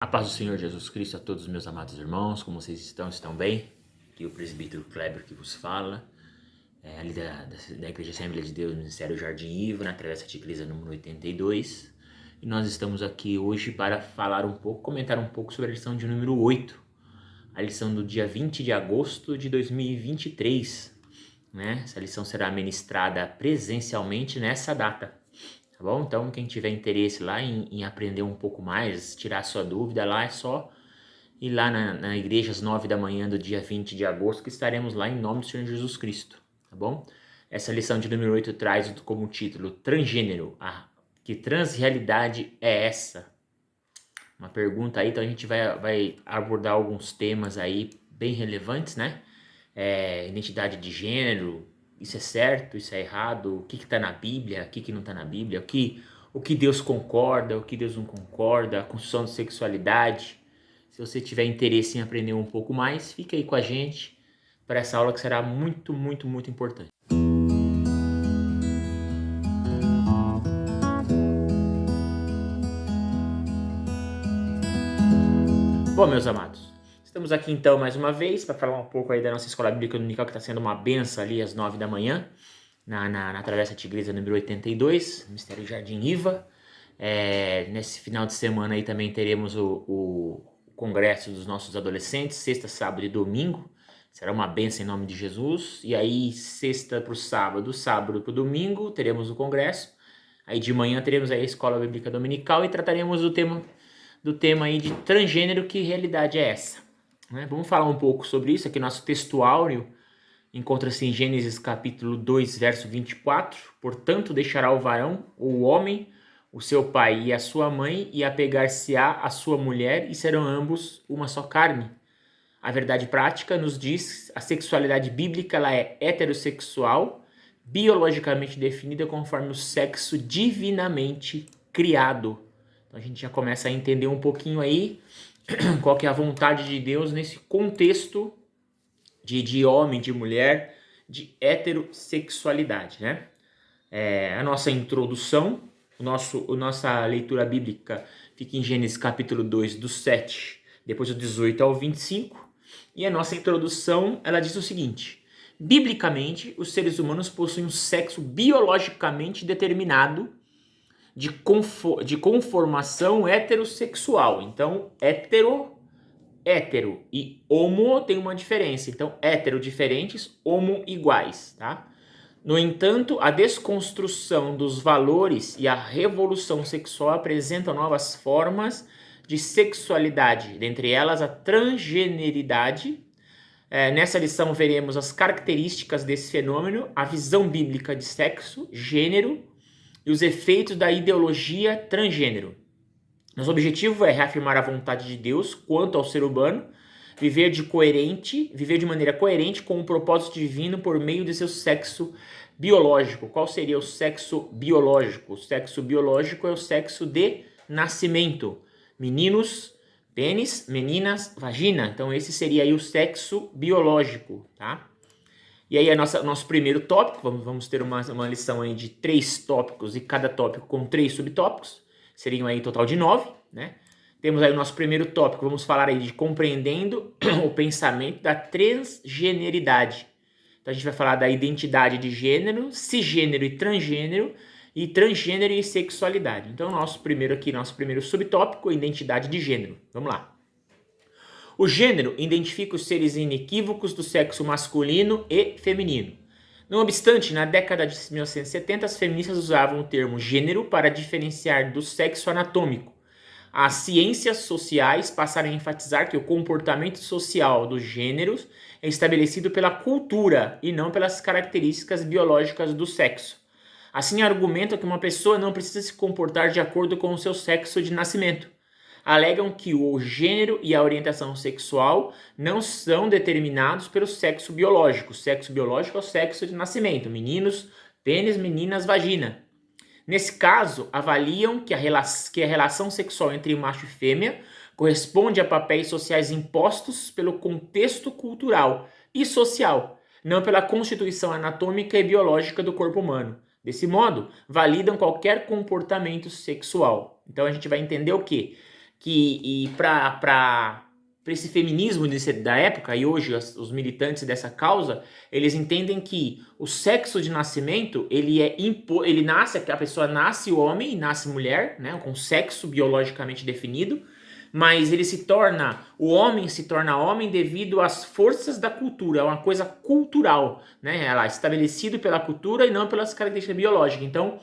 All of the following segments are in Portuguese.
A paz do Senhor Jesus Cristo a todos os meus amados irmãos, como vocês estão? Estão bem? Aqui o presbítero Kleber que vos fala, ali da Igreja Assembleia de Deus, Ministério Jardim Ivo, na Travessa Tigresa número 82. E nós estamos aqui hoje para falar um pouco, comentar um pouco sobre a lição de número 8, a lição do dia 20 de agosto de 2023. Né? Essa lição será ministrada presencialmente nessa data. Tá bom? Então, quem tiver interesse lá em aprender um pouco mais, tirar sua dúvida lá, é só ir lá na igreja às 9 da manhã do dia 20 de agosto, que estaremos lá em nome do Senhor Jesus Cristo, tá bom? Essa lição de número 8 traz como título Transgênero. Que transrealidade é essa? Uma pergunta aí, então a gente vai abordar alguns temas aí bem relevantes, né? Identidade de gênero, isso é certo, isso é errado, o que está na Bíblia, o que não está na Bíblia, o que Deus concorda, o que Deus não concorda, a construção de sexualidade. Se você tiver interesse em aprender um pouco mais, fica aí com a gente para essa aula que será muito, muito, muito importante. Bom, meus amados, estamos aqui então mais uma vez para falar um pouco aí da nossa escola bíblica dominical, que está sendo uma benção ali às 9 da manhã, na Travessa Tigresa número 82, Ministério Jardim Iva. Nesse final de semana aí também teremos o congresso dos nossos adolescentes, sexta, sábado e domingo. Será uma benção em nome de Jesus. E aí, sexta para o sábado para o domingo, teremos o congresso. Aí de manhã teremos aí a escola bíblica dominical e trataremos do tema aí de transgênero, que realidade é essa? Né? Vamos falar um pouco sobre isso. Aqui nosso textuário encontra-se em Gênesis capítulo 2, verso 24. Portanto, deixará o varão, ou o homem, o seu pai e a sua mãe, e apegar-se-á a sua mulher, e serão ambos uma só carne. A verdade prática nos diz a sexualidade bíblica ela é heterossexual, biologicamente definida conforme o sexo divinamente criado. Então a gente já começa a entender um pouquinho aí qual que é a vontade de Deus nesse contexto de homem, de mulher, de heterossexualidade, né? A nossa introdução, nossa leitura bíblica fica em Gênesis capítulo 2, do 7, depois do 18 ao 25. E a nossa introdução, ela diz o seguinte: biblicamente, os seres humanos possuem um sexo biologicamente determinado de conformação heterossexual. Então, hétero e homo tem uma diferença. Então, hétero diferentes, homo iguais, tá? No entanto, a desconstrução dos valores e a revolução sexual apresentam novas formas de sexualidade, dentre elas a transgeneridade. Nessa lição veremos as características desse fenômeno, a visão bíblica de sexo, gênero e os efeitos da ideologia transgênero. Nosso objetivo é reafirmar a vontade de Deus quanto ao ser humano, viver de maneira coerente com o propósito divino por meio de seu sexo biológico. Qual seria o sexo biológico? O sexo biológico é o sexo de nascimento. Meninos, pênis, meninas, vagina. Então esse seria aí o sexo biológico, tá? E aí nosso primeiro tópico, vamos ter uma lição aí de 3 tópicos e cada tópico com 3 subtópicos. Seriam aí um total de 9, né? Temos aí o nosso primeiro tópico, vamos falar aí de compreendendo o pensamento da transgeneridade. Então a gente vai falar da identidade de gênero, cisgênero e transgênero e sexualidade. Então nosso primeiro subtópico, identidade de gênero. Vamos lá. O gênero identifica os seres inequívocos do sexo masculino e feminino. Não obstante, na década de 1970, as feministas usavam o termo gênero para diferenciar do sexo anatômico. As ciências sociais passaram a enfatizar que o comportamento social dos gêneros é estabelecido pela cultura e não pelas características biológicas do sexo. Assim, argumentam que uma pessoa não precisa se comportar de acordo com o seu sexo de nascimento. Alegam que o gênero e a orientação sexual não são determinados pelo sexo biológico. O sexo biológico é o sexo de nascimento. Meninos, pênis, meninas, vagina. Nesse caso, avaliam que a relação sexual entre macho e fêmea corresponde a papéis sociais impostos pelo contexto cultural e social, não pela constituição anatômica e biológica do corpo humano. Desse modo, validam qualquer comportamento sexual. Então a gente vai entender o quê? que para esse feminismo da época, e hoje os militantes dessa causa, eles entendem que o sexo de nascimento, ele nasce, a pessoa nasce homem e nasce mulher, né, com sexo biologicamente definido, mas o homem se torna homem devido às forças da cultura, é uma coisa cultural, né, ela é estabelecido pela cultura e não pelas características biológicas. Então,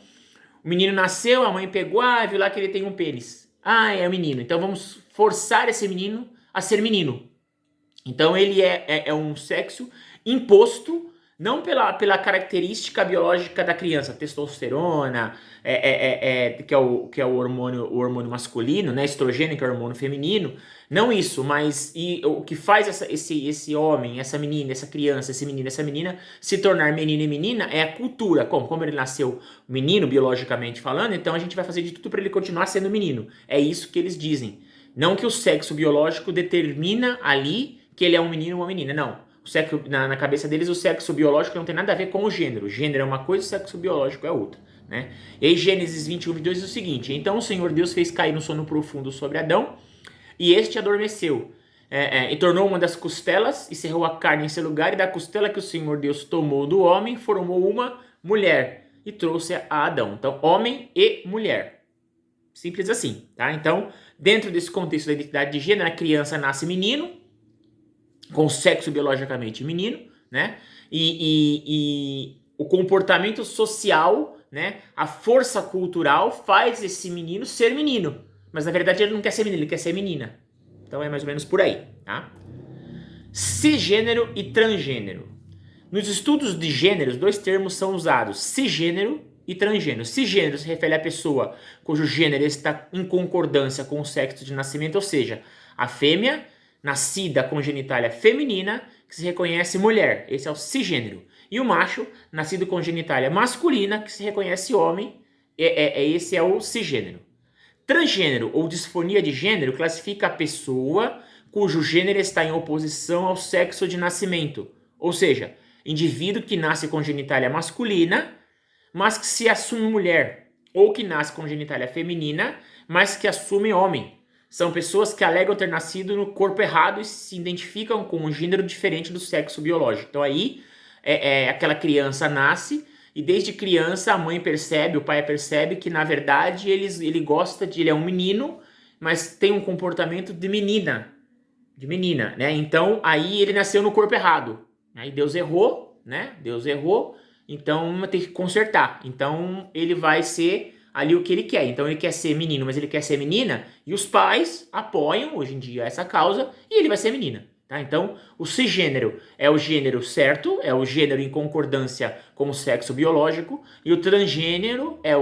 o menino nasceu, a mãe pegou, viu lá que ele tem um pênis. É um menino, então vamos forçar esse menino a ser menino. Então ele é um sexo imposto, não pela característica biológica da criança, testosterona, que é o hormônio masculino, né, estrogênio, que é o hormônio feminino, não isso, mas o que faz esse homem, essa menina, essa criança, esse menino, essa menina se tornar menino e menina é a cultura. Como ele nasceu menino, biologicamente falando, então a gente vai fazer de tudo para ele continuar sendo menino. É isso que eles dizem. Não que o sexo biológico determina ali que ele é um menino ou uma menina, não. O sexo, na cabeça deles, o sexo biológico não tem nada a ver com o gênero. O gênero é uma coisa, o sexo biológico é outra, né? E aí Gênesis 21:22 diz o seguinte: então o Senhor Deus fez cair no sono profundo sobre Adão, e este adormeceu, e tornou uma das costelas, e cerrou a carne em seu lugar, e da costela que o Senhor Deus tomou do homem, formou uma mulher, e trouxe a Adão. Então, homem e mulher. Simples assim, tá? Então, dentro desse contexto da identidade de gênero, a criança nasce menino, com sexo biologicamente menino, né? E o comportamento social, né? A força cultural faz esse menino ser menino. Mas na verdade ele não quer ser menino, ele quer ser menina. Então é mais ou menos por aí, tá? Cisgênero e transgênero. Nos estudos de gêneros, dois termos são usados: cisgênero e transgênero. Cisgênero se refere à pessoa cujo gênero está em concordância com o sexo de nascimento, ou seja, a fêmea nascida com genitália feminina que se reconhece mulher. Esse é o cisgênero. E o macho nascido com genitália masculina que se reconhece homem. Esse é o cisgênero. Transgênero ou disfonia de gênero classifica a pessoa cujo gênero está em oposição ao sexo de nascimento, ou seja, indivíduo que nasce com genitália masculina, mas que se assume mulher, ou que nasce com genitália feminina, mas que assume homem. São pessoas que alegam ter nascido no corpo errado e se identificam com um gênero diferente do sexo biológico. Então aí aquela criança nasce e desde criança a mãe percebe, o pai percebe que na verdade ele gosta ele é um menino, mas tem um comportamento de menina, né? Então aí ele nasceu no corpo errado. Aí Deus errou, né? Deus errou, então tem que consertar. Então ele vai ser ali o que ele quer. Então ele quer ser menino, mas ele quer ser menina, e os pais apoiam hoje em dia essa causa e ele vai ser menina. Tá? Então, o cisgênero é o gênero certo, é o gênero em concordância com o sexo biológico, e o transgênero é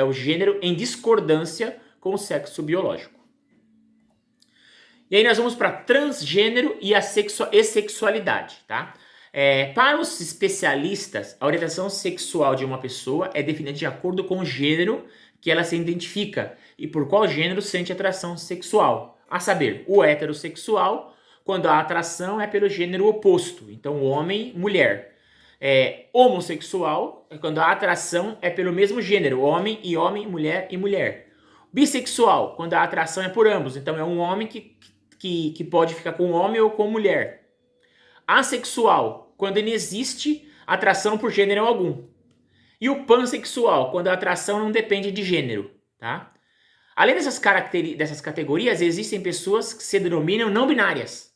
o gênero em discordância com o sexo biológico. E aí nós vamos para transgênero e a sexualidade, tá? Para os especialistas, a orientação sexual de uma pessoa é definida de acordo com o gênero que ela se identifica e por qual gênero sente atração sexual. A saber, o heterossexual, quando a atração é pelo gênero oposto, então homem, mulher. Homossexual é quando a atração é pelo mesmo gênero, homem, mulher e mulher. Bissexual, quando a atração é por ambos, então é um homem que pode ficar com homem ou com mulher. Assexual, quando não existe atração por gênero algum. E o pansexual, quando a atração não depende de gênero, tá? Além dessas categorias, existem pessoas que se denominam não binárias,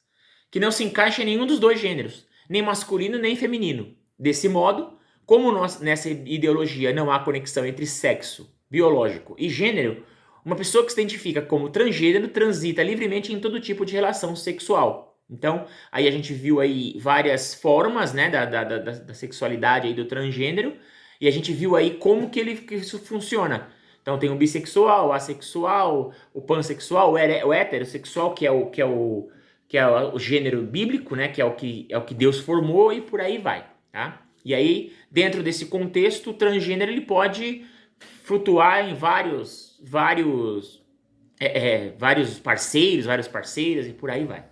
que não se encaixam em nenhum dos dois gêneros, nem masculino nem feminino. Desse modo, como nessa ideologia não há conexão entre sexo biológico e gênero, uma pessoa que se identifica como transgênero transita livremente em todo tipo de relação sexual. Então, aí a gente viu aí várias formas, né, da sexualidade aí do transgênero, e a gente viu aí como que isso funciona. Então tem o bissexual, o assexual, o pansexual, o heterossexual, que é o gênero bíblico, né, que é o que Deus formou, e por aí vai, tá? E aí, dentro desse contexto, o transgênero ele pode flutuar em vários parceiros, várias parceiras, e por aí vai.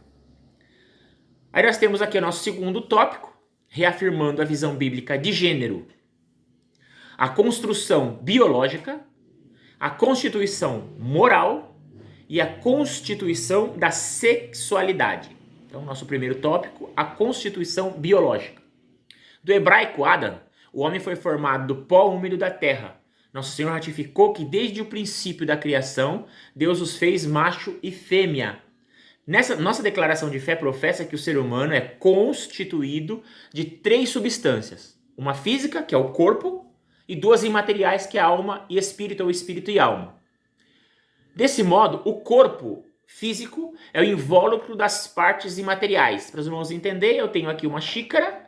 Aí nós temos aqui o nosso segundo tópico, reafirmando a visão bíblica de gênero, a construção biológica, a constituição moral e a constituição da sexualidade. Então, nosso primeiro tópico, a constituição biológica. Do hebraico Adam, o homem foi formado do pó úmido da terra. Nosso Senhor ratificou que desde o princípio da criação, Deus os fez macho e fêmea. Nessa nossa declaração de fé professa que o ser humano é constituído de 3 substâncias. Uma física, que é o corpo, e 2 imateriais, que é a alma e espírito, ou espírito e alma. Desse modo, o corpo físico é o invólucro das partes imateriais. Para os irmãos entenderem, eu tenho aqui uma xícara,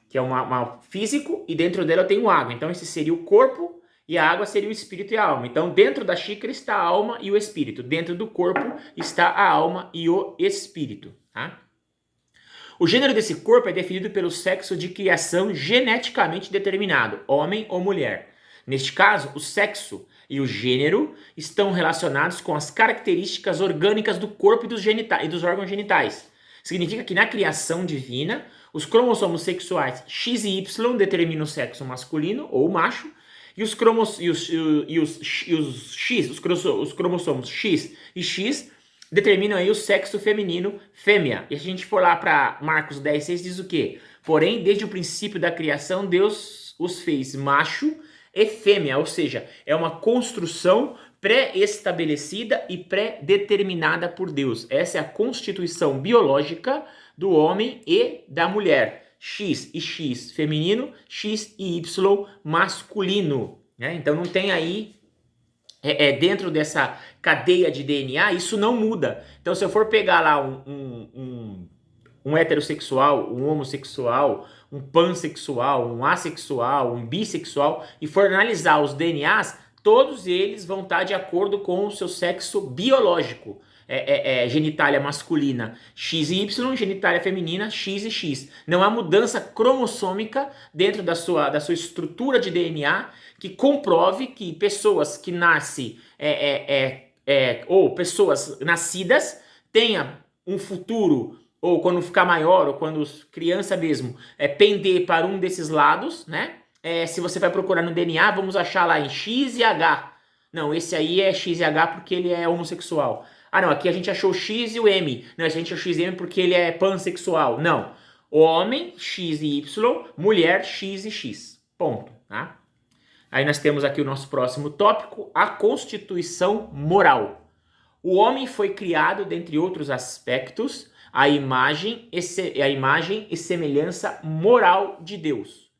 que é uma físico, e dentro dela eu tenho água. Então esse seria o corpo e a água seria o espírito e a alma. Então dentro da xícara está a alma e o espírito. Dentro do corpo está a alma e o espírito. Tá? O gênero desse corpo é definido pelo sexo de criação geneticamente determinado, homem ou mulher. Neste caso, o sexo e o gênero estão relacionados com as características orgânicas do corpo e dos órgãos genitais. Significa que na criação divina, os cromossomos sexuais X e Y determinam o sexo masculino ou macho, e os cromossomos X e X determinam aí o sexo feminino, fêmea. E a gente for lá para Marcos 10:6 diz o quê? Porém, desde o princípio da criação, Deus os fez macho e fêmea, ou seja, é uma construção pré-estabelecida e pré-determinada por Deus. Essa é a constituição biológica do homem e da mulher. X e X feminino, X e Y masculino. Né? Então não tem aí, dentro dessa cadeia de DNA, isso não muda. Então se eu for pegar lá um heterossexual, um homossexual, um pansexual, um assexual, um bissexual, e for analisar os DNAs, todos eles vão estar de acordo com o seu sexo biológico. Genitália masculina X e Y, genitália feminina X e X. Não há mudança cromossômica dentro da sua estrutura de DNA que comprove que pessoas que nascem ou pessoas nascidas tenham um futuro, ou quando ficar maior, ou quando criança mesmo, pender para um desses lados, né? Se você vai procurar no DNA, vamos achar lá em X e H. Não, esse aí é X e H porque ele é homossexual. Ah, não, aqui a gente achou o X e o M. Não, a gente achou o X e M porque ele é pansexual. Não. Homem, X e Y, mulher, X e X. Ponto, tá? Aí nós temos aqui o nosso próximo tópico, a constituição moral. O homem foi criado, dentre outros aspectos, a imagem e semelhança moral de Deus.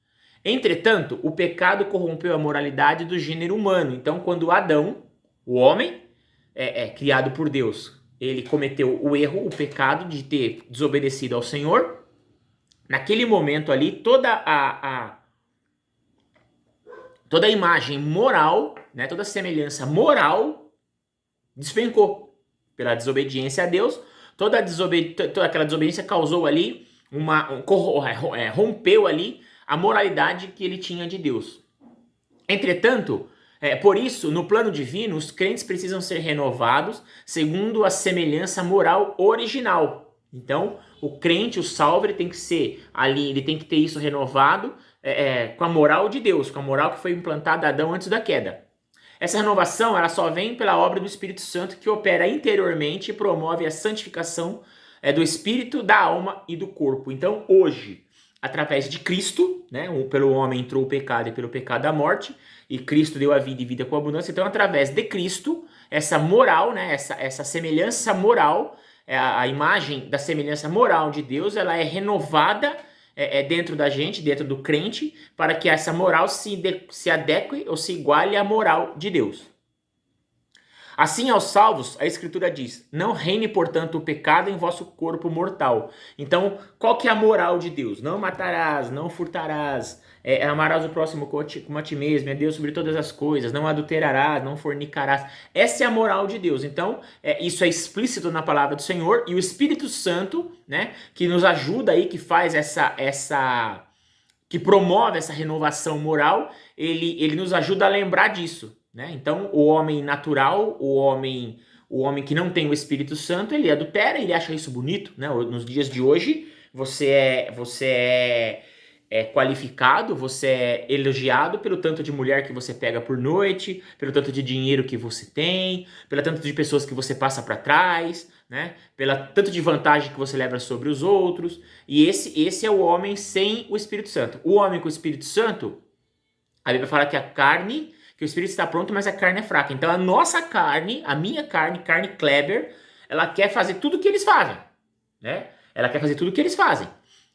Entretanto, o pecado corrompeu a moralidade do gênero humano. Então, quando Adão, o homem, criado por Deus, ele cometeu o erro, o pecado de ter desobedecido ao Senhor, naquele momento ali, toda a imagem moral, né, toda a semelhança moral despencou pela desobediência a Deus. Toda aquela desobediência causou ali rompeu ali a moralidade que ele tinha de Deus. Entretanto, por isso, no plano divino, os crentes precisam ser renovados segundo a semelhança moral original. Então, o crente, o salvo, ele tem que ser ali, ele tem que ter isso renovado com a moral de Deus, com a moral que foi implantada a Adão antes da queda. Essa renovação, ela só vem pela obra do Espírito Santo, que opera interiormente e promove a santificação do espírito, da alma e do corpo. Então, hoje, através de Cristo, né, pelo homem entrou o pecado e pelo pecado a morte, e Cristo deu a vida e vida com abundância. Então, através de Cristo, essa moral, né, essa semelhança moral, a imagem da semelhança moral de Deus, ela é renovada dentro da gente, dentro do crente, para que essa moral se adeque ou se iguale à moral de Deus. Assim, aos salvos, a Escritura diz, não reine, portanto, o pecado em vosso corpo mortal. Então, qual que é a moral de Deus? Não matarás, não furtarás, amarás o próximo como a ti mesmo, é Deus sobre todas as coisas, não adulterarás, não fornicarás. Essa é a moral de Deus. Então, isso é explícito na palavra do Senhor, e o Espírito Santo, né, que nos ajuda aí, que faz que promove essa renovação moral, ele nos ajuda a lembrar disso. Né? Então, o homem natural, o homem que não tem o Espírito Santo, ele adultera, ele acha isso bonito. Né? Nos dias de hoje, você é qualificado, você é elogiado pelo tanto de mulher que você pega por noite, pelo tanto de dinheiro que você tem, pelo tanto de pessoas que você passa para trás, né? Pela tanto de vantagem que você leva sobre os outros. E esse é o homem sem o Espírito Santo. O homem com o Espírito Santo, a Bíblia fala que a carne, que o Espírito está pronto, mas a carne é fraca. Então a nossa carne, a minha carne, carne Kleber, ela quer fazer tudo o que eles fazem, né? Ela quer fazer tudo o que eles fazem.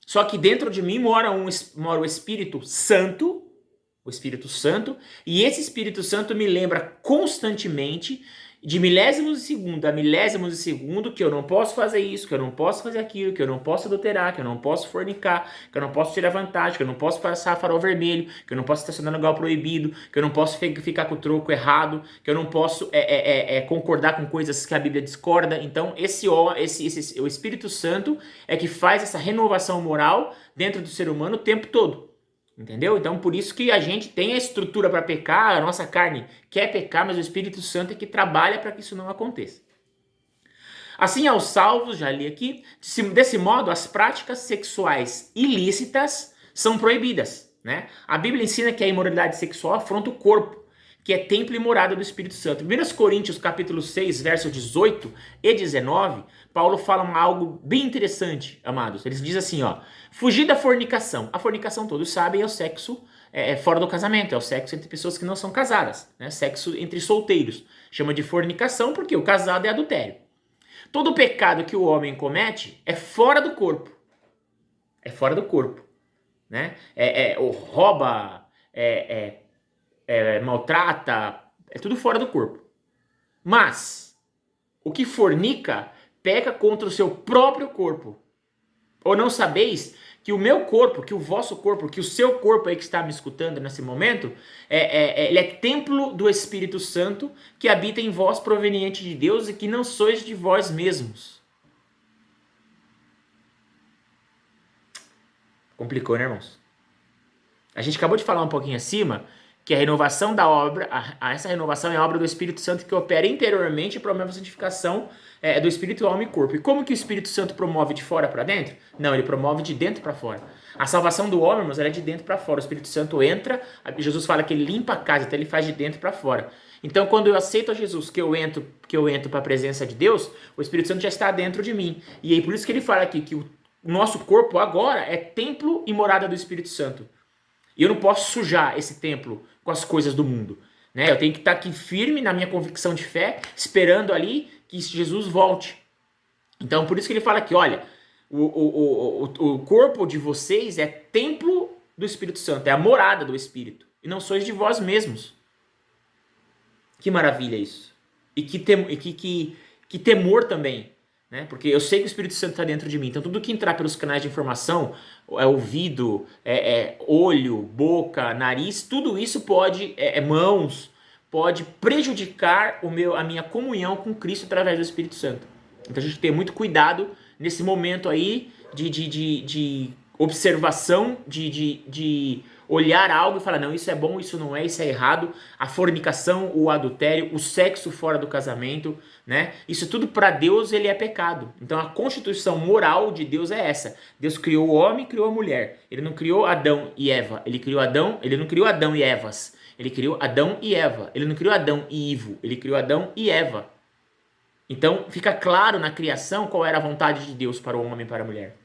Só que dentro de mim mora o Espírito Santo, e esse Espírito Santo me lembra constantemente, de milésimos de segundo a milésimos de segundo, que eu não posso fazer isso, que eu não posso fazer aquilo, que eu não posso adulterar, que eu não posso fornicar, que eu não posso tirar vantagem, que eu não posso passar farol vermelho, que eu não posso estacionar no lugar proibido, que eu não posso ficar com o troco errado, que eu não posso concordar com coisas que a Bíblia discorda. Então o Espírito Santo é que faz essa renovação moral dentro do ser humano o tempo todo. Entendeu? Então, por isso que a gente tem a estrutura para pecar, a nossa carne quer pecar, mas o Espírito Santo é que trabalha para que isso não aconteça. Assim, aos salvos, já li aqui, desse modo, as práticas sexuais ilícitas são proibidas, né? A Bíblia ensina que a imoralidade sexual afronta o corpo, que é templo e morada do Espírito Santo. Em 1 Coríntios, capítulo 6, versos 18 e 19, Paulo fala algo bem interessante, amados. Ele diz assim, ó: fugir da fornicação. A fornicação, todos sabem, é o sexo fora do casamento, é o sexo entre pessoas que não são casadas, né? Sexo entre solteiros. Chama de fornicação porque o casado é adultério. Todo pecado que o homem comete é fora do corpo. É fora do corpo, né? Rouba, maltrata, é tudo fora do corpo. Mas o que fornica peca contra o seu próprio corpo. Ou não sabeis que o meu corpo, que o vosso corpo, que o seu corpo aí que está me escutando nesse momento, ele é templo do Espírito Santo que habita em vós, proveniente de Deus, e que não sois de vós mesmos. Complicou, né, irmãos? A gente acabou de falar um pouquinho acima que a renovação da obra, essa renovação é a obra do Espírito Santo que opera interiormente e promove a santificação do Espírito, alma e corpo. E como que o Espírito Santo promove de fora para dentro? Não, ele promove de dentro para fora. A salvação do homem, irmãos, ela é de dentro para fora. O Espírito Santo entra, Jesus fala que ele limpa a casa, então ele faz de dentro para fora. Então, quando eu aceito a Jesus, que eu entro para a presença de Deus, o Espírito Santo já está dentro de mim. E aí por isso que ele fala aqui que o nosso corpo agora é templo e morada do Espírito Santo. E eu não posso sujar esse templo com as coisas do mundo, né? Eu tenho que estar aqui firme na minha convicção de fé, esperando ali que Jesus volte. Então, por isso que ele fala aqui, olha, o corpo de vocês é templo do Espírito Santo, é a morada do Espírito, e não sois de vós mesmos. Que maravilha isso. E que temor também, né? Porque eu sei que o Espírito Santo está dentro de mim. Então, tudo que entrar pelos canais de informação, ouvido, olho, boca, nariz, tudo isso pode, mãos, pode prejudicar a minha comunhão com Cristo através do Espírito Santo. Então, a gente tem muito cuidado nesse momento aí de observação, de olhar algo e falar, não, isso é bom, isso não é, isso é errado. A fornicação, o adultério, o sexo fora do casamento, né? Isso tudo para Deus ele é pecado. Então a constituição moral de Deus é essa. Deus criou o homem e criou a mulher. Ele não criou Adão e Eva. Ele não criou Adão e Evas. Ele criou Adão e Eva. Ele não criou Adão e Ivo. Ele criou Adão e Eva. Então fica claro na criação qual era a vontade de Deus para o homem e para a mulher.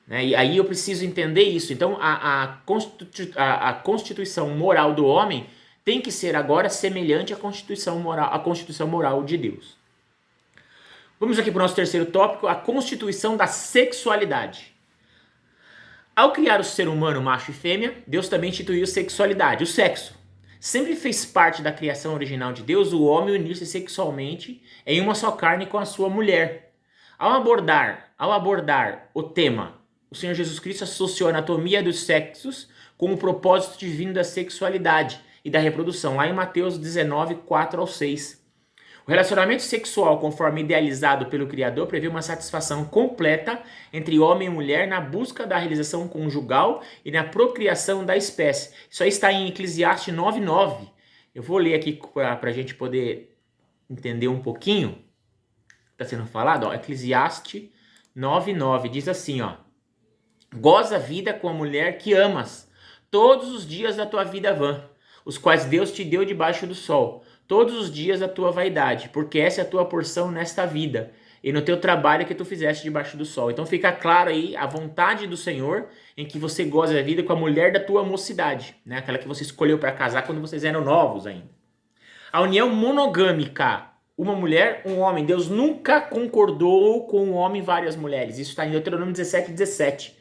Né? E aí eu preciso entender isso. Então a constituição moral do homem tem que ser agora semelhante à constituição moral de Deus. Vamos aqui para o nosso terceiro tópico, a constituição da sexualidade. Ao criar o ser humano macho e fêmea, Deus também instituiu sexualidade, o sexo. Sempre fez parte da criação original de Deus o homem unir-se sexualmente em uma só carne com a sua mulher. Ao abordar o tema, o Senhor Jesus Cristo associou a anatomia dos sexos com o propósito divino da sexualidade e da reprodução, lá em Mateus 19, 4-6. O relacionamento sexual, conforme idealizado pelo Criador, prevê uma satisfação completa entre homem e mulher na busca da realização conjugal e na procriação da espécie. Isso aí está em Eclesiastes 9:9. Eu vou ler aqui para a gente poder entender um pouquinho. Está sendo falado, ó, Eclesiastes 9:9 diz assim, ó: Goza a vida com a mulher que amas, todos os dias da tua vida vã, os quais Deus te deu debaixo do sol, todos os dias da tua vaidade, porque essa é a tua porção nesta vida, e no teu trabalho que tu fizeste debaixo do sol. Então fica claro aí a vontade do Senhor em que você goza a vida com a mulher da tua mocidade, né? Aquela que você escolheu para casar quando vocês eram novos ainda. A união monogâmica, uma mulher, um homem. Deus nunca concordou com um homem e várias mulheres. Isso está em Deuteronômio 17:17.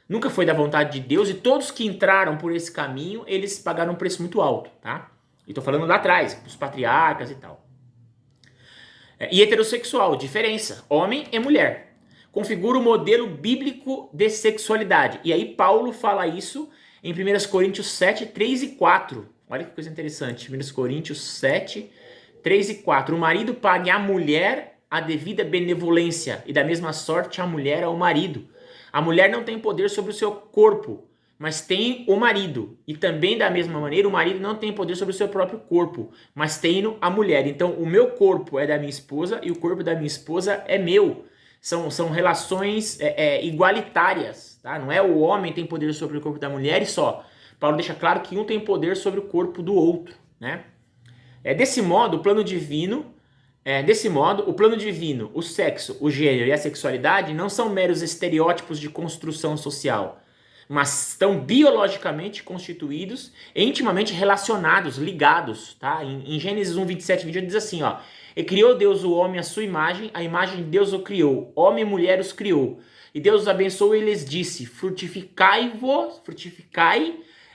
Nunca foi da vontade de Deus, e todos que entraram por esse caminho, eles pagaram um preço muito alto, tá? E tô falando lá atrás, dos patriarcas e tal. E heterossexual, diferença, homem e mulher. Configura o modelo bíblico de sexualidade. E aí Paulo fala isso em 1 Coríntios 7, 3 e 4. Olha que coisa interessante. 1 Coríntios 7, 3 e 4. O marido pague à mulher a devida benevolência, e da mesma sorte a mulher ao marido. A mulher não tem poder sobre o seu corpo, mas tem o marido. E também da mesma maneira, o marido não tem poder sobre o seu próprio corpo, mas tem a mulher. Então, o meu corpo é da minha esposa e o corpo da minha esposa é meu. São relações igualitárias, tá? Não é o homem tem poder sobre o corpo da mulher e só. Paulo deixa claro que um tem poder sobre o corpo do outro, né? Desse modo, o plano divino, o sexo, o gênero e a sexualidade não são meros estereótipos de construção social, mas estão biologicamente constituídos e intimamente relacionados, ligados, tá? Em Gênesis 1, 27, 28 diz assim, ó: e criou Deus o homem à sua imagem, a imagem de Deus o criou, homem e mulher os criou. E Deus os abençoou e lhes disse: frutificai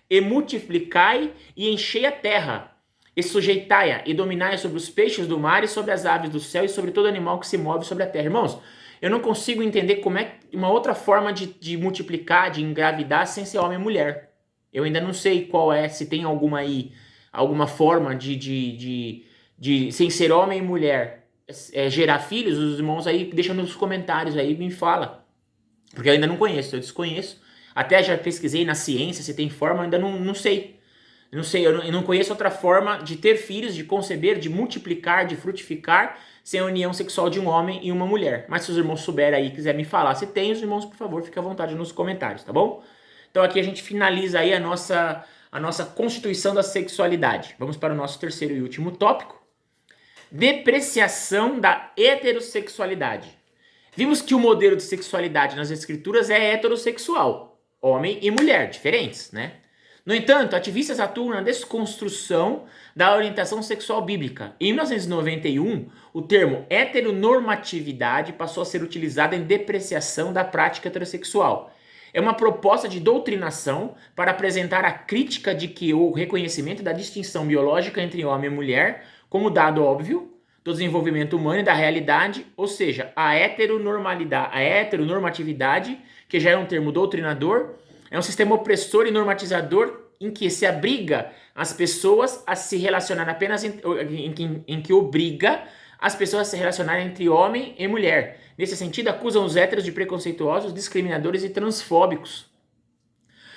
e multiplicai e enchei a terra. E sujeitai-a e dominai sobre os peixes do mar e sobre as aves do céu e sobre todo animal que se move sobre a terra. Irmãos, eu não consigo entender como é uma outra forma de multiplicar, de engravidar sem ser homem e mulher. Eu ainda não sei qual é, se tem alguma forma de sem ser homem e mulher gerar filhos. Os irmãos aí deixam nos comentários aí, me fala. Porque eu ainda não conheço, eu desconheço. Até já pesquisei na ciência se tem forma, ainda não sei. Eu não conheço outra forma de ter filhos, de conceber, de multiplicar, de frutificar, sem a união sexual de um homem e uma mulher. Mas se os irmãos souberem aí e quiserem me falar se tem, os irmãos, por favor, fiquem à vontade nos comentários, tá bom? Então aqui a gente finaliza aí a nossa constituição da sexualidade. Vamos para o nosso terceiro e último tópico. Depreciação da heterossexualidade. Vimos que o modelo de sexualidade nas escrituras é heterossexual. Homem e mulher, diferentes, né? No entanto, ativistas atuam na desconstrução da orientação sexual bíblica. Em 1991, o termo heteronormatividade passou a ser utilizado em depreciação da prática heterossexual. É uma proposta de doutrinação para apresentar a crítica de que o reconhecimento da distinção biológica entre homem e mulher como dado óbvio do desenvolvimento humano e da realidade, ou seja, a heteronormatividade, que já é um termo doutrinador, é um sistema opressor e normatizador em que se obriga as pessoas a se relacionar apenas em que obriga as pessoas a se relacionarem entre homem e mulher. Nesse sentido, acusam os héteros de preconceituosos, discriminadores e transfóbicos.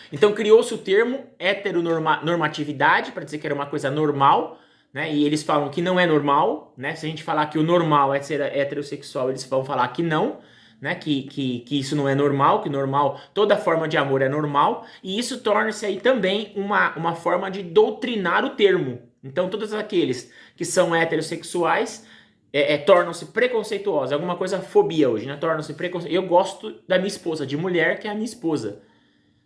Então criou-se o termo heteronormatividade para dizer que era uma coisa normal, né? E eles falam que não é normal, né? Se a gente falar que o normal é ser heterossexual, eles vão falar que não. Né, que isso não é normal, que normal, toda forma de amor é normal, e isso torna-se aí também uma forma de doutrinar o termo. Então todos aqueles que são heterossexuais tornam-se preconceituosos, alguma coisa fobia hoje, né? Tornam-se preconceituosos. Eu gosto da minha esposa, de mulher que é a minha esposa,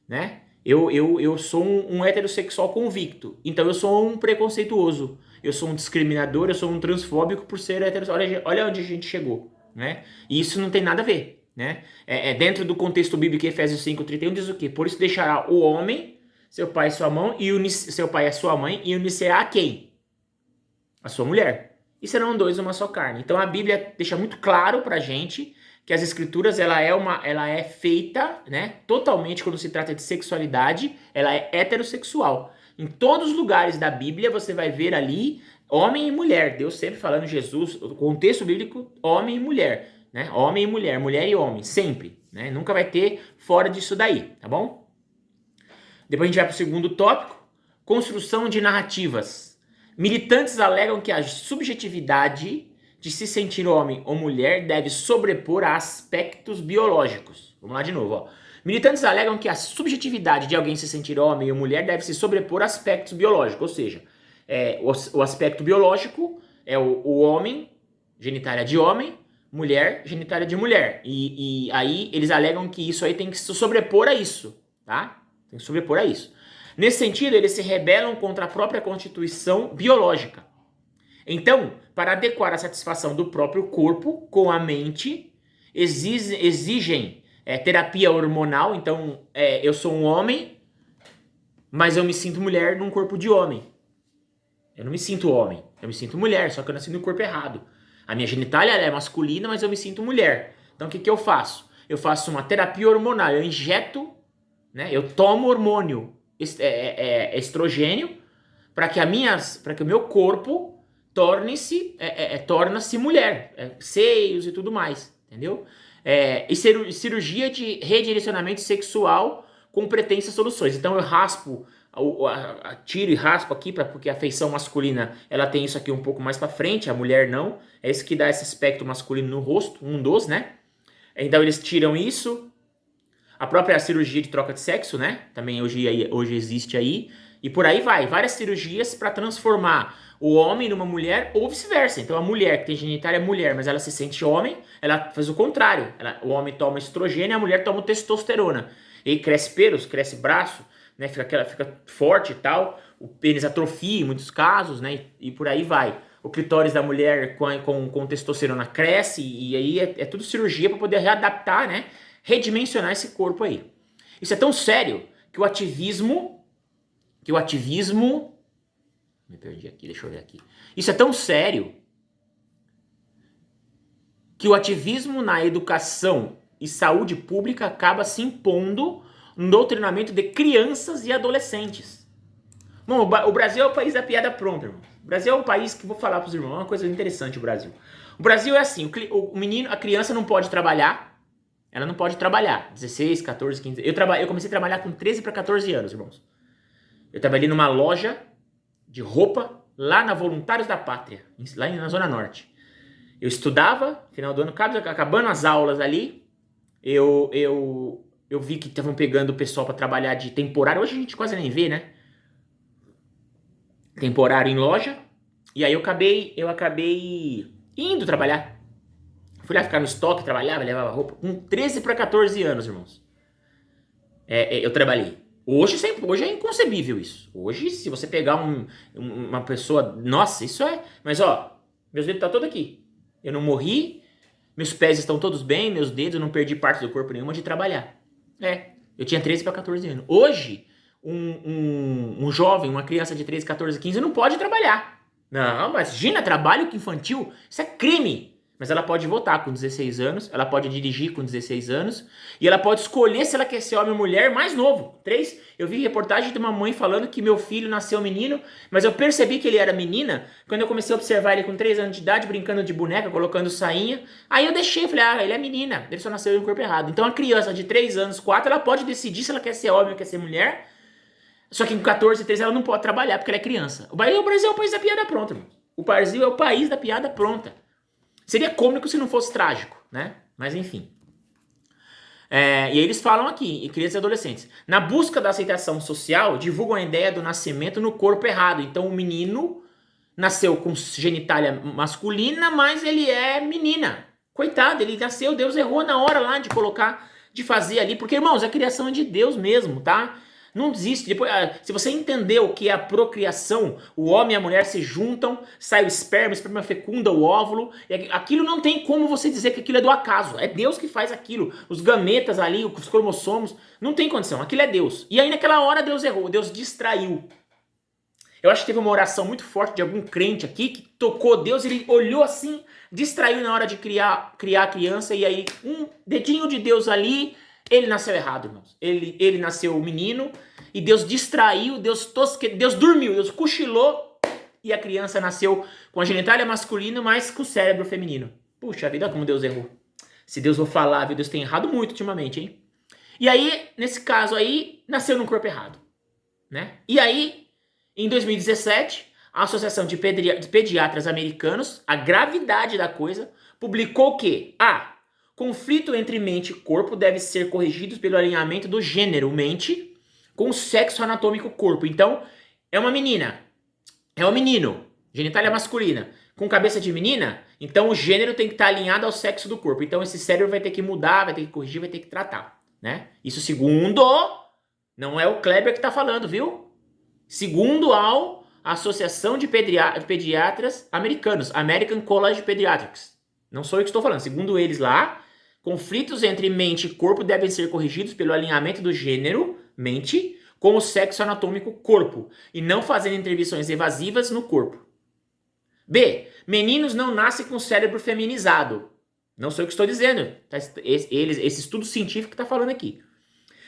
né? Eu sou um heterossexual convicto, então eu sou um preconceituoso, eu sou um discriminador, eu sou um transfóbico por ser heterossexual. Olha onde a gente chegou. Né? E isso não tem nada a ver, né? Dentro do contexto bíblico, Efésios 5:31 diz o quê? Por isso deixará o homem, seu pai e sua mãe, seu pai e sua mãe, e unir-se-á a quem? A sua mulher. E serão dois uma só carne. Então a Bíblia deixa muito claro pra gente que as escrituras ela é feita, né, totalmente quando se trata de sexualidade, ela é heterossexual. Em todos os lugares da Bíblia você vai ver ali homem e mulher, Deus sempre falando, Jesus, o contexto bíblico, homem e mulher, né? Homem e mulher, mulher e homem, sempre, né? Nunca vai ter fora disso daí, tá bom? Depois a gente vai para o segundo tópico, construção de narrativas. Militantes alegam que a subjetividade de se sentir homem ou mulher deve sobrepor a aspectos biológicos. Vamos lá de novo, ó. Militantes alegam que a subjetividade de alguém se sentir homem ou mulher deve se sobrepor a aspectos biológicos, ou seja, o aspecto biológico é o homem, genitália de homem, mulher, genitália de mulher. E aí eles alegam que isso aí tem que se sobrepor a isso, tá? Tem que sobrepor a isso. Nesse sentido, eles se rebelam contra a própria constituição biológica. Então, para adequar a satisfação do próprio corpo com a mente, exigem terapia hormonal. Então, eu sou um homem, mas eu me sinto mulher num corpo de homem. Eu não me sinto homem, eu me sinto mulher, só que eu nasci no corpo errado. A minha genitália é masculina, mas eu me sinto mulher. Então, o que eu faço? Eu faço uma terapia hormonal, eu injeto, né, eu tomo hormônio estrogênio para que o meu corpo torne-se mulher, seios e tudo mais, entendeu? E cirurgia de redirecionamento sexual com pretensas soluções. Então eu raspo, tiro e raspo aqui, porque a feição masculina ela tem isso aqui um pouco mais para frente, a mulher não. É isso que dá esse aspecto masculino no rosto, um dos, né? Então eles tiram isso. A própria cirurgia de troca de sexo, né? Também hoje existe aí. E por aí vai. Várias cirurgias para transformar o homem numa mulher ou vice-versa. Então a mulher que tem genitália é mulher, mas ela se sente homem, ela faz o contrário. O homem toma estrogênio e a mulher toma testosterona. E aí cresce pelos, cresce braço, né? Fica forte e tal. O pênis atrofia em muitos casos, né? E por aí vai. O clitóris da mulher com testosterona cresce e aí é tudo cirurgia para poder readaptar, né? Redimensionar esse corpo aí. Isso é tão sério que o ativismo... Me perdi aqui, deixa eu ver aqui. Isso é tão sério que o ativismo na educação e saúde pública acaba se impondo no doutrinamento de crianças e adolescentes. Bom, o Brasil é o país da piada pronta, irmão. O Brasil é um país que, vou falar pros irmãos, é uma coisa interessante o Brasil. O Brasil é assim, a criança não pode trabalhar. Ela não pode trabalhar. 16, 14, 15... Eu comecei a trabalhar com 13 para 14 anos, irmãos. Eu trabalhei numa loja de roupa lá na Voluntários da Pátria, lá na Zona Norte. Eu estudava, final do ano, acabando as aulas ali, eu vi que estavam pegando o pessoal para trabalhar de temporário. Hoje a gente quase nem vê, né? Temporário em loja. E aí eu acabei indo trabalhar. Fui lá ficar no estoque, trabalhava, levava roupa. Com 13 para 14 anos, irmãos. Eu trabalhei. Hoje é inconcebível isso. Hoje, se você pegar uma pessoa... Nossa, isso é... Mas, ó, meus dedos estão todos aqui. Eu não morri, meus pés estão todos bem, meus dedos, eu não perdi parte do corpo nenhuma de trabalhar. Eu tinha 13 para 14 anos. Hoje, um jovem, uma criança de 13, 14, 15 não pode trabalhar. Não, mas imagina, trabalho infantil, isso é crime. Mas ela pode votar com 16 anos, ela pode dirigir com 16 anos, e ela pode escolher se ela quer ser homem ou mulher mais novo. 3, eu vi reportagem de uma mãe falando que meu filho nasceu menino, mas eu percebi que ele era menina quando eu comecei a observar ele com 3 anos de idade, brincando de boneca, colocando sainha. Aí eu deixei, falei, ele é menina, ele só nasceu no corpo errado. Então a criança de 3 anos, 4, ela pode decidir se ela quer ser homem ou quer ser mulher, só que com 14, 13 ela não pode trabalhar porque ela é criança. O Brasil é o país da piada pronta, irmão. O Brasil é o país da piada pronta. Seria cômico se não fosse trágico, né? Mas enfim. E aí eles falam aqui, em crianças e adolescentes. Na busca da aceitação social, divulgam a ideia do nascimento no corpo errado. Então o menino nasceu com genitália masculina, mas ele é menina. Coitado, ele nasceu, Deus errou na hora lá de fazer ali. Porque, irmãos, a criação é de Deus mesmo, tá? Não existe. Depois, se você entender o que é a procriação, o homem e a mulher se juntam, sai o esperma fecunda o óvulo, aquilo não tem como você dizer que aquilo é do acaso. É Deus que faz aquilo. Os gametas ali, os cromossomos, não tem condição. Aquilo é Deus. E aí naquela hora Deus errou, Deus distraiu. Eu acho que teve uma oração muito forte de algum crente aqui que tocou Deus, ele olhou assim, distraiu na hora de criar a criança, e aí um dedinho de Deus ali... Ele nasceu errado, irmãos. Ele nasceu menino e Deus distraiu, Deus dormiu, Deus cochilou e a criança nasceu com a genitália masculina, mas com o cérebro feminino. Puxa vida, como Deus errou. Se Deus for falar, viu? Deus tem errado muito ultimamente, hein? E aí, nesse caso aí, nasceu num corpo errado, né? E aí, em 2017, a Associação de Pediatras Americanos, a gravidade da coisa, publicou o quê? conflito entre mente e corpo deve ser corrigido pelo alinhamento do gênero mente com o sexo anatômico corpo. Então, é uma menina, é um menino, genitália masculina, com cabeça de menina, então o gênero tem que estar alinhado ao sexo do corpo. Então esse cérebro vai ter que mudar, vai ter que corrigir, vai ter que tratar, né? Isso segundo, não é o Kleber que está falando, viu? Segundo a Associação de Pediatras Americanos, American College of Pediatrics. Não sou eu que estou falando, segundo eles lá, conflitos entre mente e corpo devem ser corrigidos pelo alinhamento do gênero, mente, com o sexo anatômico corpo, e não fazendo intervenções evasivas no corpo. B. Meninos não nascem com cérebro feminizado. Não sou eu que estou dizendo. Esse estudo científico que está falando aqui.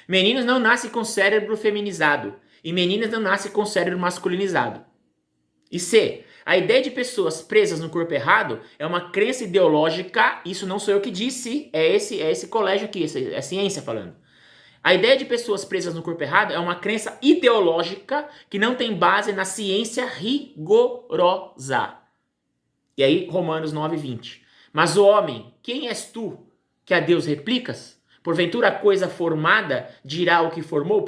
Meninos não nascem com cérebro feminizado. E meninas não nascem com cérebro masculinizado. E C. A ideia de pessoas presas no corpo errado é uma crença ideológica. Isso não sou eu que disse. É esse colégio aqui. É a ciência falando. A ideia de pessoas presas no corpo errado é uma crença ideológica que não tem base na ciência rigorosa. E aí, Romanos 9:20. Mas o homem, quem és tu, que a Deus replicas? Porventura a coisa formada dirá o que formou?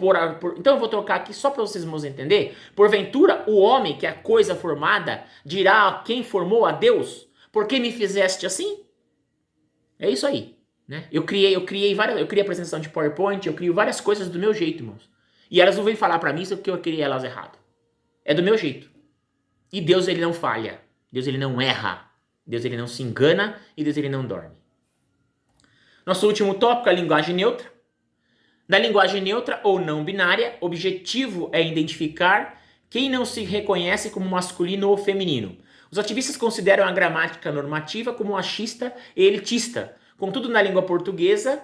Então eu vou trocar aqui só para vocês irmãos entender. Porventura o homem, que é a coisa formada, dirá a quem formou? A Deus? Por que me fizeste assim? É isso aí, né? Eu criei apresentação de PowerPoint, eu crio várias coisas do meu jeito, irmãos. E elas não vêm falar para mim isso porque eu criei elas errado. É do meu jeito. E Deus, ele não falha. Deus, ele não erra. Deus, ele não se engana. E Deus, ele não dorme. Nosso último tópico é a linguagem neutra. Na linguagem neutra ou não binária, objetivo é identificar quem não se reconhece como masculino ou feminino. Os ativistas consideram a gramática normativa como machista e elitista. Contudo, na língua portuguesa,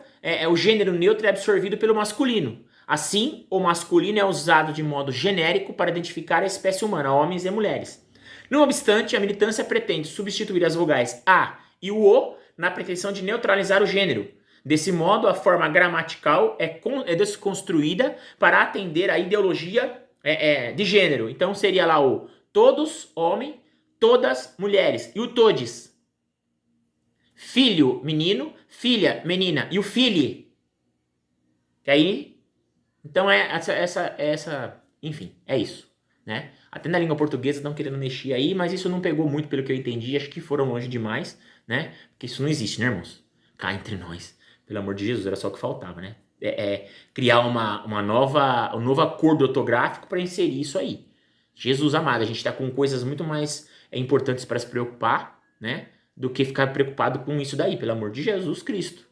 o gênero neutro é absorvido pelo masculino. Assim, o masculino é usado de modo genérico para identificar a espécie humana, homens e mulheres. Não obstante, a militância pretende substituir as vogais a e o o na pretensão de neutralizar o gênero. Desse modo, a forma gramatical é desconstruída para atender à ideologia de gênero. Então seria lá o todos, homem, todas, mulheres. E o todes. Filho, menino, filha, menina. E o filho. Que aí, então enfim, é isso, né? Até na língua portuguesa estão querendo mexer aí, mas isso não pegou muito pelo que eu entendi. Acho que foram longe demais, né? Porque isso não existe, né, irmãos? Cá entre nós. Pelo amor de Jesus, era só o que faltava, né? Criar um novo acordo ortográfico para inserir isso aí. Jesus amado, a gente está com coisas muito mais importantes para se preocupar, né? Do que ficar preocupado com isso daí, pelo amor de Jesus Cristo.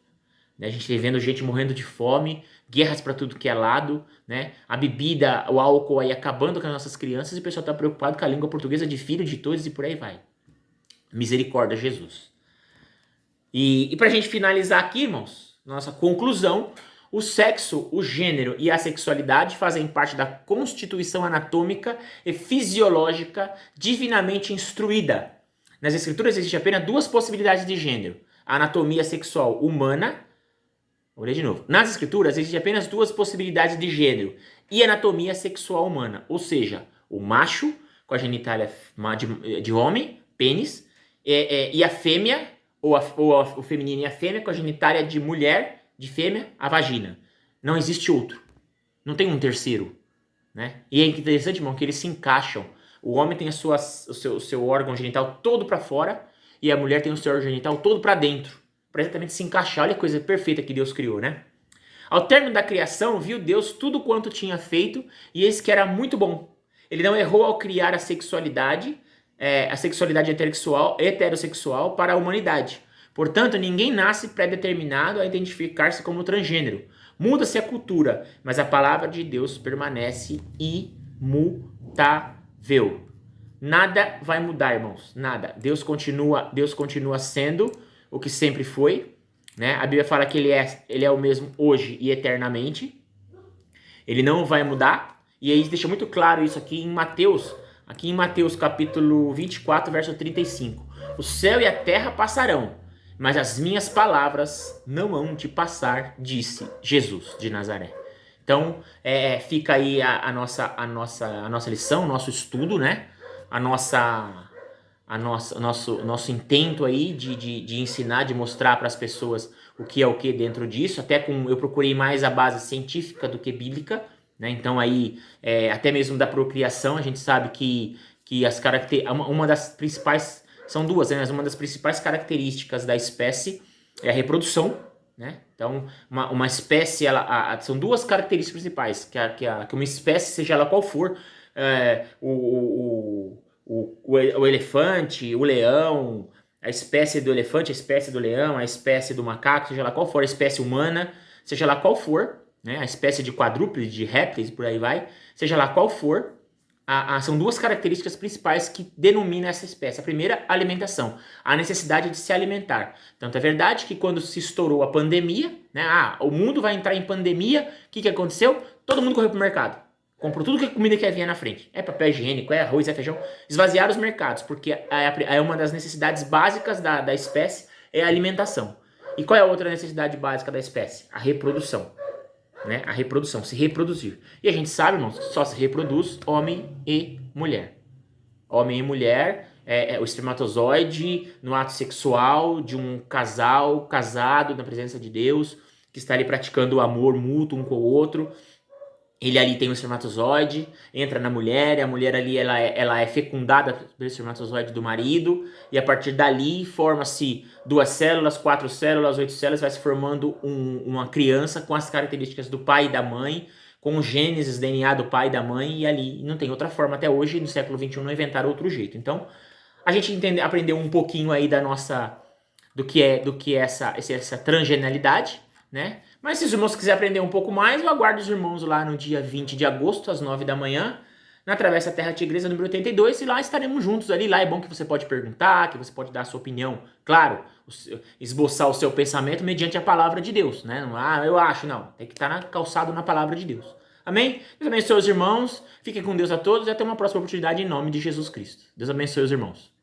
Né? A gente tá vendo gente morrendo de fome, guerras para tudo que é lado, né? A bebida, o álcool aí acabando com as nossas crianças e o pessoal tá preocupado com a língua portuguesa de filho, de todos e por aí vai. Misericórdia, Jesus. E pra gente finalizar aqui, irmãos, nossa conclusão, o sexo, o gênero e a sexualidade fazem parte da constituição anatômica e fisiológica divinamente instruída. Nas escrituras existem apenas duas possibilidades de gênero: a anatomia sexual humana. Vou ler de novo. Nas escrituras existem apenas duas possibilidades de gênero e anatomia sexual humana, ou seja, o macho com a genitália de homem, pênis, e a fêmea, o feminino e a fêmea com a genitália de mulher, de fêmea, a vagina. Não existe outro. Não tem um terceiro, né? E é interessante, irmão, que eles se encaixam. O homem tem o seu órgão genital todo para fora e a mulher tem o seu órgão genital todo para dentro. Para exatamente se encaixar. Olha a coisa perfeita que Deus criou, né? Ao término da criação, viu Deus tudo quanto tinha feito e eis que era muito bom. Ele não errou ao criar a sexualidade heterossexual para a humanidade. Portanto, ninguém nasce pré-determinado a identificar-se como transgênero. Muda-se a cultura, mas a palavra de Deus permanece imutável. Nada vai mudar, irmãos. Nada. Deus continua sendo o que sempre foi, né? A Bíblia fala que ele é o mesmo hoje e eternamente. Ele não vai mudar. E aí deixa muito claro isso aqui em Mateus capítulo 24, verso 35. O céu e a terra passarão, mas as minhas palavras não hão de passar, disse Jesus de Nazaré. Então, fica aí a nossa lição, o nosso estudo, né? A nossa o nosso intento aí de ensinar, de mostrar para as pessoas o que é o que dentro disso. Eu procurei mais a base científica do que bíblica, né? Então aí, até mesmo da procriação, a gente sabe que uma das principais, são duas, né? Mas uma das principais características da espécie é a reprodução, né? Então, uma espécie, são duas características principais, que uma espécie, seja ela qual for, o elefante, o leão, a espécie do elefante, a espécie do leão, a espécie do macaco, seja lá qual for, a espécie humana, seja lá qual for, né? A espécie de quadrúpedes, de répteis, por aí vai, seja lá qual for, são duas características principais que denominam essa espécie. A primeira, a alimentação, a necessidade de se alimentar. Tanto é verdade que quando se estourou a pandemia, né, o mundo vai entrar em pandemia, o que aconteceu? Todo mundo correu pro mercado. Comprou tudo que é comida que havia na frente. É papel higiênico, é arroz, é feijão. Esvaziaram os mercados, porque é uma das necessidades básicas da espécie é a alimentação. E qual é a outra necessidade básica da espécie? A reprodução. Né? A reprodução, se reproduzir. E a gente sabe, irmãos, que só se reproduz homem e mulher. Homem e mulher é o espermatozoide no ato sexual de um casal casado na presença de Deus, que está ali praticando o amor mútuo um com o outro. Ele ali tem um espermatozoide, entra na mulher, e a mulher ali ela é fecundada pelo espermatozoide do marido, e a partir dali forma-se 2 células, 4 células, 8 células, vai se formando uma criança com as características do pai e da mãe, com o gênesis, DNA do pai e da mãe, e ali não tem outra forma até hoje, no século XXI, não inventaram outro jeito. Então, a gente aprendeu um pouquinho aí do que é essa transgeneridade, né? Mas se os irmãos quiserem aprender um pouco mais, eu aguardo os irmãos lá no dia 20 de agosto, às 9 da manhã, na Travessa Terra Tigresa, número 82, e lá estaremos juntos ali. Lá é bom que você pode perguntar, que você pode dar a sua opinião, claro, esboçar o seu pensamento mediante a palavra de Deus, né? Não, eu acho, não. Tem que estar calçado na palavra de Deus. Amém? Deus abençoe os irmãos, fiquem com Deus a todos e até uma próxima oportunidade em nome de Jesus Cristo. Deus abençoe os irmãos.